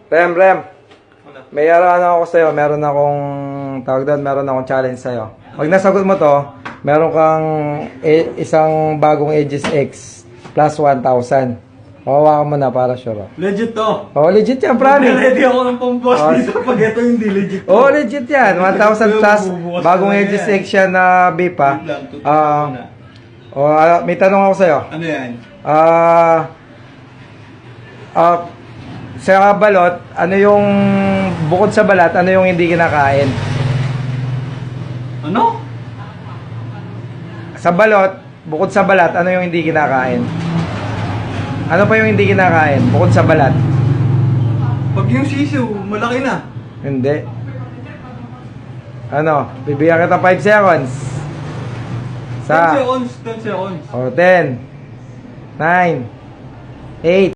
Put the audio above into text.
Rem. May ano ako sa'yo, meron akong, meron akong challenge sa'yo. Pag nasagot mo to, meron kang isang bagong Aegis X plus 1,000. Hawakan mo na para sure. Legit to. Oh, legit yan, promise. Ready ako ng pang-boss dito pag ito hindi legit to. Oh, legit yan. 1,000 plus, bagong Aegis X yan na beep ha. May tanong ako sa'yo. Ano yan? Sa balot, ano yung, bukod sa balat, ano yung hindi kinakain? Ano? Sa balot, bukod sa balat, ano yung hindi kinakain? Ano pa yung hindi kinakain, bukod sa balat? Pag yung sisiw, malaki na. Hindi. Ano, bibigyan kita 5 seconds. 10 seconds, 10 seconds. 10, 9, 8,